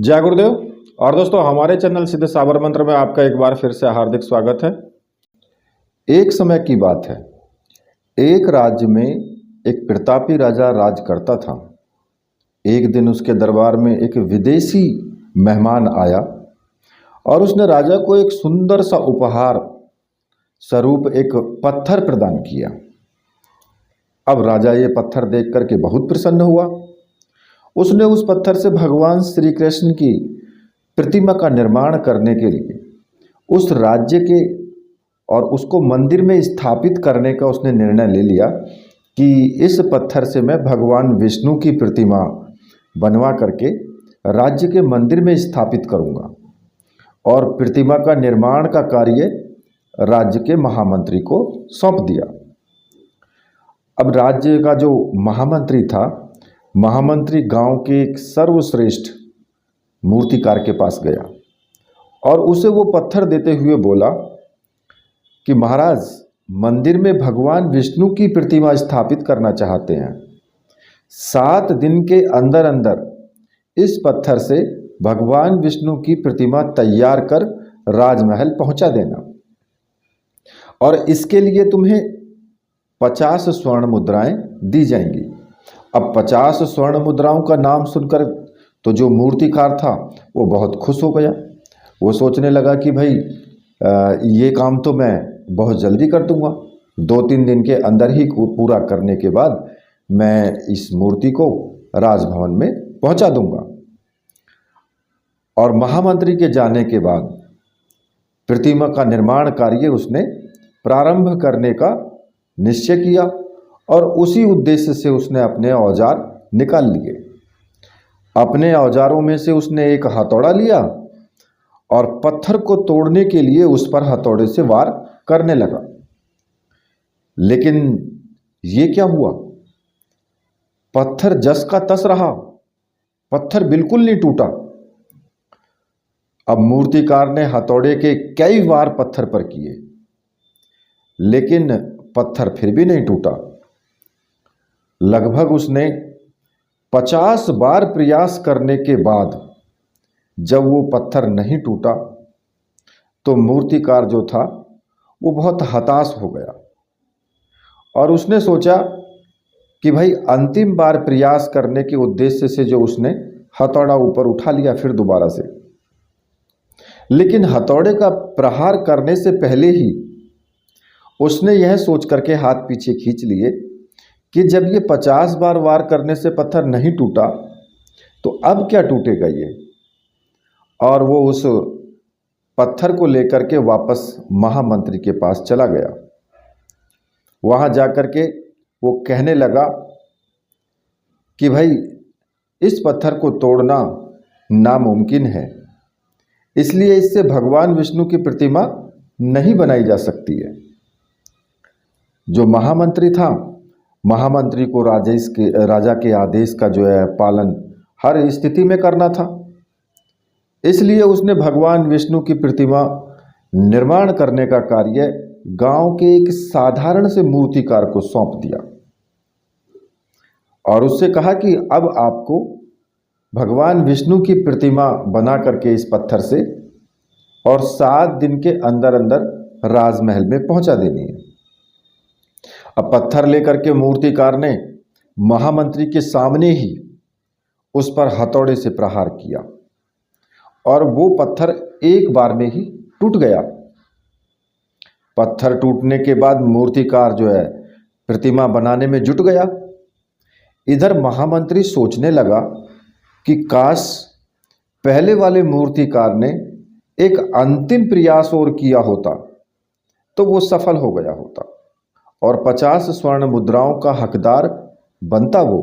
जय गुरुदेव। और दोस्तों, हमारे चैनल सीधे साबर मंत्र में आपका एक बार फिर से हार्दिक स्वागत है। एक समय की बात है, एक राज्य में एक प्रतापी राजा राज करता था। एक दिन उसके दरबार में एक विदेशी मेहमान आया और उसने राजा को एक सुंदर सा उपहार स्वरूप एक पत्थर प्रदान किया। अब राजा ये पत्थर देख करके बहुत प्रसन्न हुआ। उसने उस पत्थर से भगवान श्री कृष्ण की प्रतिमा का निर्माण करने के लिए उस राज्य के और उसको मंदिर में स्थापित करने का उसने निर्णय ले लिया कि इस पत्थर से मैं भगवान विष्णु की प्रतिमा बनवा करके राज्य के मंदिर में स्थापित करूंगा और प्रतिमा का निर्माण का कार्य राज्य के महामंत्री को सौंप दिया। अब राज्य का जो महामंत्री था, महामंत्री गांव के एक सर्वश्रेष्ठ मूर्तिकार के पास गया और उसे वो पत्थर देते हुए बोला कि महाराज, मंदिर में भगवान विष्णु की प्रतिमा स्थापित करना चाहते हैं। 7 दिन के अंदर अंदर इस पत्थर से भगवान विष्णु की प्रतिमा तैयार कर राजमहल पहुंचा देना और इसके लिए तुम्हें 50 स्वर्ण मुद्राएं दी जाएंगी। अब 50 स्वर्ण मुद्राओं का नाम सुनकर तो जो मूर्तिकार था वो बहुत खुश हो गया। वो सोचने लगा कि भाई ये काम तो मैं बहुत जल्दी कर दूंगा। 2-3 दिन के अंदर ही पूरा करने के बाद मैं इस मूर्ति को राजभवन में पहुंचा दूंगा। और महामंत्री के जाने के बाद प्रतिमा का निर्माण कार्य उसने प्रारंभ करने का निश्चय किया और उसी उद्देश्य से उसने अपने औजार निकाल लिए। अपने औजारों में से उसने एक हथौड़ा लिया और पत्थर को तोड़ने के लिए उस पर हथौड़े से वार करने लगा। लेकिन ये क्या हुआ, पत्थर जस का तस रहा, पत्थर बिल्कुल नहीं टूटा। अब मूर्तिकार ने हथौड़े के कई वार पत्थर पर किए, लेकिन पत्थर फिर भी नहीं टूटा। लगभग उसने 50 बार प्रयास करने के बाद जब वो पत्थर नहीं टूटा तो मूर्तिकार जो था वो बहुत हताश हो गया और उसने सोचा कि भाई अंतिम बार प्रयास करने के उद्देश्य से जो उसने हथौड़ा ऊपर उठा लिया फिर दोबारा से, लेकिन हथौड़े का प्रहार करने से पहले ही उसने यह सोच करके हाथ पीछे खींच लिए कि जब ये 50 बार वार करने से पत्थर नहीं टूटा तो अब क्या टूटेगा ये। और वो उस पत्थर को लेकर के वापस महामंत्री के पास चला गया। वहां जाकर के वो कहने लगा कि भाई इस पत्थर को तोड़ना नामुमकिन है, इसलिए इससे भगवान विष्णु की प्रतिमा नहीं बनाई जा सकती है। जो महामंत्री था, महामंत्री को राजा के आदेश का जो है पालन हर स्थिति में करना था, इसलिए उसने भगवान विष्णु की प्रतिमा निर्माण करने का कार्य गांव के एक साधारण से मूर्तिकार को सौंप दिया और उससे कहा कि अब आपको भगवान विष्णु की प्रतिमा बना करके इस पत्थर से और 7 दिन के अंदर अंदर राजमहल में पहुंचा देनी है। अब पत्थर लेकर के मूर्तिकार ने महामंत्री के सामने ही उस पर हथौड़े से प्रहार किया और वो पत्थर एक बार में ही टूट गया। पत्थर टूटने के बाद मूर्तिकार जो है प्रतिमा बनाने में जुट गया। इधर महामंत्री सोचने लगा कि काश पहले वाले मूर्तिकार ने एक अंतिम प्रयास और किया होता तो वो सफल हो गया होता और 50 स्वर्ण मुद्राओं का हकदार बनता वो।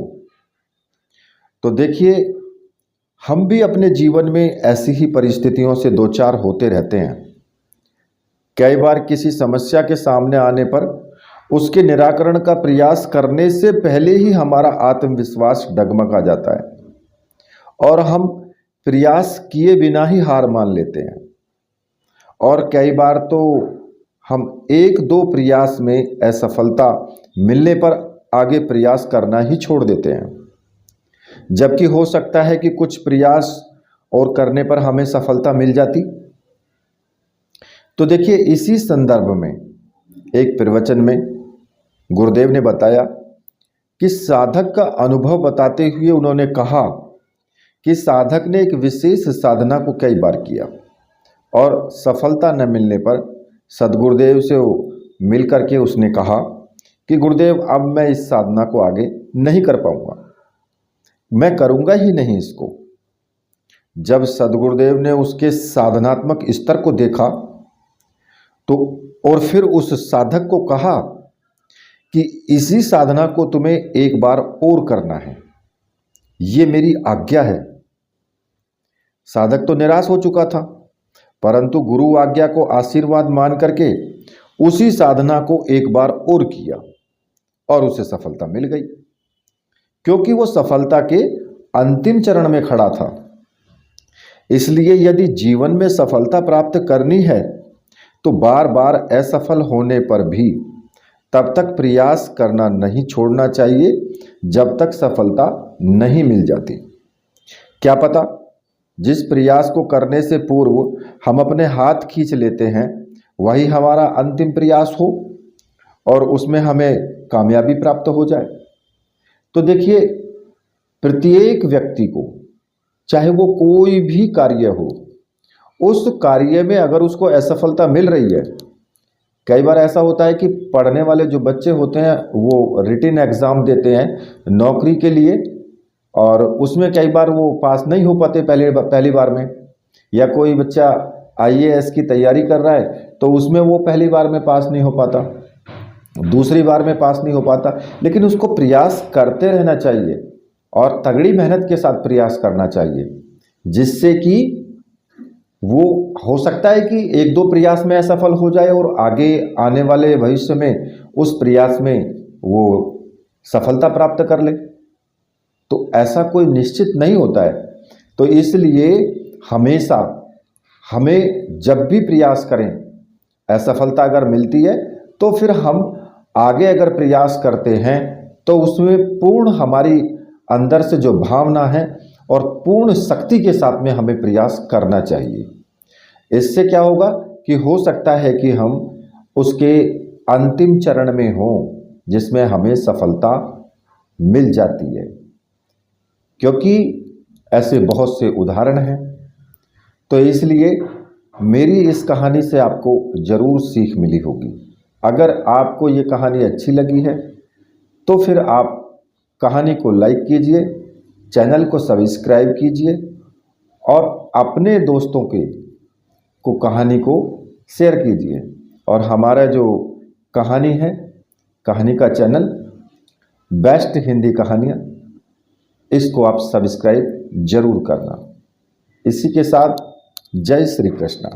तो देखिए, हम भी अपने जीवन में ऐसी ही परिस्थितियों से 2-4 होते रहते हैं। कई बार किसी समस्या के सामने आने पर उसके निराकरण का प्रयास करने से पहले ही हमारा आत्मविश्वास डगमगा जाता है और हम प्रयास किए बिना ही हार मान लेते हैं। और कई बार तो हम 1-2 प्रयास में असफलता मिलने पर आगे प्रयास करना ही छोड़ देते हैं, जबकि हो सकता है कि कुछ प्रयास और करने पर हमें सफलता मिल जाती। तो देखिए, इसी संदर्भ में एक प्रवचन में गुरुदेव ने बताया कि साधक का अनुभव बताते हुए उन्होंने कहा कि साधक ने एक विशेष साधना को कई बार किया और सफलता न मिलने पर सद्गुरुदेव से मिल करके उसने कहा कि गुरुदेव, अब मैं इस साधना को आगे नहीं कर पाऊंगा, मैं करूंगा ही नहीं इसको। जब सद्गुरुदेव ने उसके साधनात्मक स्तर को देखा तो और फिर उस साधक को कहा कि इसी साधना को तुम्हें एक बार और करना है, ये मेरी आज्ञा है। साधक तो निराश हो चुका था, परंतु गुरु आज्ञा को आशीर्वाद मान करके उसी साधना को एक बार और किया और उसे सफलता मिल गई, क्योंकि वो सफलता के अंतिम चरण में खड़ा था। इसलिए यदि जीवन में सफलता प्राप्त करनी है तो बार बार असफल होने पर भी तब तक प्रयास करना नहीं छोड़ना चाहिए जब तक सफलता नहीं मिल जाती। क्या पता जिस प्रयास को करने से पूर्व हम अपने हाथ खींच लेते हैं वही हमारा अंतिम प्रयास हो और उसमें हमें कामयाबी प्राप्त हो जाए। तो देखिए, प्रत्येक व्यक्ति को, चाहे वो कोई भी कार्य हो, उस कार्य में अगर उसको असफलता मिल रही है, कई बार ऐसा होता है कि पढ़ने वाले जो बच्चे होते हैं वो रिटन एग्ज़ाम देते हैं नौकरी के लिए और उसमें कई बार वो पास नहीं हो पाते पहली बार में, या कोई बच्चा आईएएस की तैयारी कर रहा है तो उसमें वो पहली बार में पास नहीं हो पाता, दूसरी बार में पास नहीं हो पाता। लेकिन उसको प्रयास करते रहना चाहिए और तगड़ी मेहनत के साथ प्रयास करना चाहिए, जिससे कि वो हो सकता है कि एक दो प्रयास में असफल हो जाए और आगे आने वाले भविष्य में उस प्रयास में वो सफलता प्राप्त कर ले। तो ऐसा कोई निश्चित नहीं होता है। तो इसलिए हमेशा हमें जब भी प्रयास करें, असफलता अगर मिलती है तो फिर हम आगे अगर प्रयास करते हैं तो उसमें पूर्ण हमारी अंदर से जो भावना है और पूर्ण शक्ति के साथ में हमें प्रयास करना चाहिए। इससे क्या होगा कि हो सकता है कि हम उसके अंतिम चरण में हों जिसमें हमें सफलता मिल जाती है, क्योंकि ऐसे बहुत से उदाहरण हैं। तो इसलिए मेरी इस कहानी से आपको ज़रूर सीख मिली होगी। अगर आपको ये कहानी अच्छी लगी है तो फिर आप कहानी को लाइक कीजिए, चैनल को सब्सक्राइब कीजिए और अपने दोस्तों को कहानी को शेयर कीजिए। और हमारा जो कहानी है, कहानी का चैनल बेस्ट हिंदी कहानियाँ, इसको आप सब्सक्राइब जरूर करना। इसी के साथ जय श्री कृष्णा।